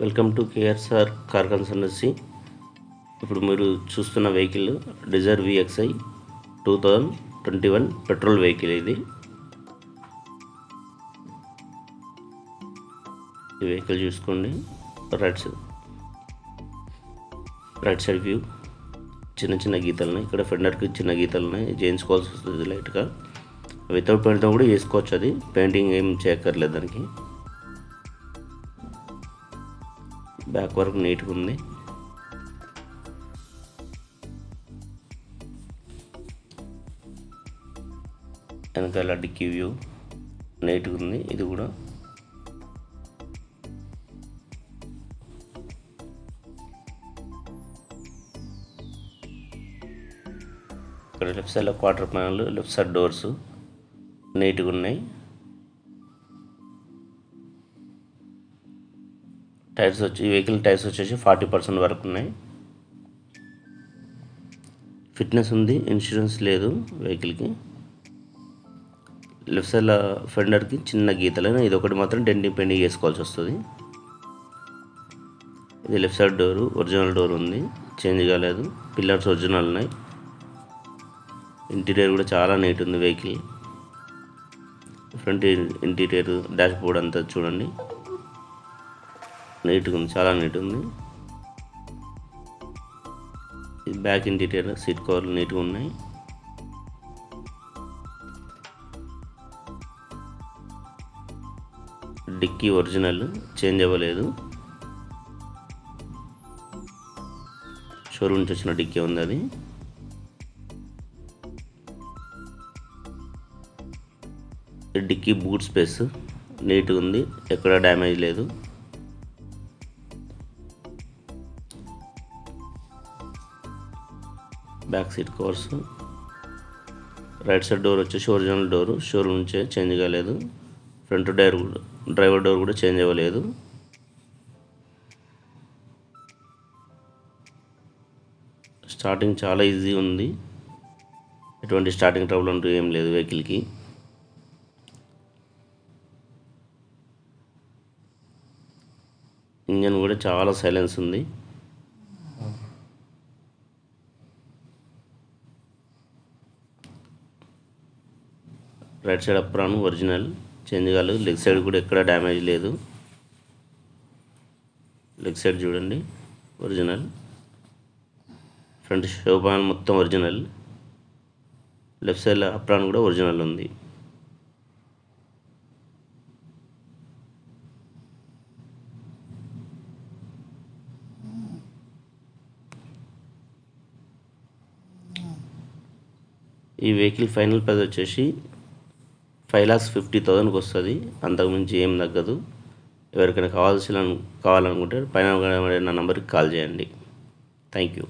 Welcome to KRR car consultancy. ఇప్పుడు మీరు చూస్తున్న vehicle Dzire VXi 2021 petrol vehicle. ఈ వెహికల్ చూసుకోండి. రైట్ సైడ్ వ్యూ చిన్న చిన్న గీతలు ఉన్నాయి. ఇక్కడ ఫెండర్కి చిన్న గీతలు ఉన్నాయి, చేయించుకోవాల్సి వస్తుంది లైట్గా. వితౌట్ పెయింట్ కూడా చేసుకోవచ్చు, అది పెయింటింగ్ ఏం చేయక్కర్లేదు దానికి. బ్యాక్ వర్క్ నీట్గా ఉంది. వెనకాల డిక్కీ వ్యూ నీట్గా ఉంది. ఇది కూడా ఇక్కడ లెఫ్ట్ సైడ్లో quarter panel, left side doors నీట్గా ఉన్నాయి. టైర్స్ ఈ వెహికల్ టైర్స్ వచ్చేసి 40% వరకు ఉన్నాయి. ఫిట్నెస్ ఉంది, ఇన్సూరెన్స్ లేదు వెహికల్కి. లెఫ్ట్ సైడ్ ఫెండర్కి చిన్న గీతలు, ఇది ఒకటి మాత్రం డెంటింగ్ పెయింటింగ్ చేసుకోవాల్సి వస్తుంది. ఇది left side door, original door ఉంది, చేంజ్ కాలేదు. పిల్లర్స్ ఒరిజినల్ ఉన్నాయి. ఇంటీరియర్ కూడా చాలా నీట్ ఉంది vehicle. Front interior, dash board అంతా చూడండి నీట్గా ఉంది, చాలా నీట్ ఉంది. ఇది బ్యాక్ ఇంటీరియర్, సీట్ కవర్లు నీట్గా ఉన్నాయి. డిక్కీ ఒరిజినల్, చేంజ్ అవ్వలేదు. షోరూమ్ నుంచి వచ్చిన డిక్కీ ఉంది అది. డిక్కీ బూట్ స్పేస్ నీట్గా ఉంది, ఎక్కడ డ్యామేజ్ లేదు. Back seat covers, right side door వచ్చేసి ఒరిజినల్ డోరు, షోరూమ్ నుంచే చేంజ్ కాలేదు. ఫ్రంట్ డ్రైవర్ డోర్ కూడా చేంజ్ అవ్వలేదు. స్టార్టింగ్ చాలా ఈజీ ఉంది, ఎటువంటి స్టార్టింగ్ ట్రబుల్ అంటూ ఏం లేదు వెహికల్కి. ఇంజన్ కూడా చాలా సైలెన్స్ ఉంది. Right side apron original, change కాలేదు. లెగ్ సైడ్ కూడా ఎక్కడ డ్యామేజ్ లేదు. లెగ్ సైడ్ చూడండి ఒరిజినల్. ఫ్రంట్ షో ప్యానల్ మొత్తం ఒరిజినల్. లెఫ్ట్ సైడ్ అప్రాన్ కూడా ఒరిజినల్ ఉంది. ఈ వెహికల్ ఫైనల్ ప్రైస్ వచ్చేసి 5,50,000కి వస్తుంది. అంతకుమించి ఏం తగ్గదు. ఎవరికైనా కావాలనుకుంటే పైన నా నంబర్కి కాల్ చేయండి. Thank you.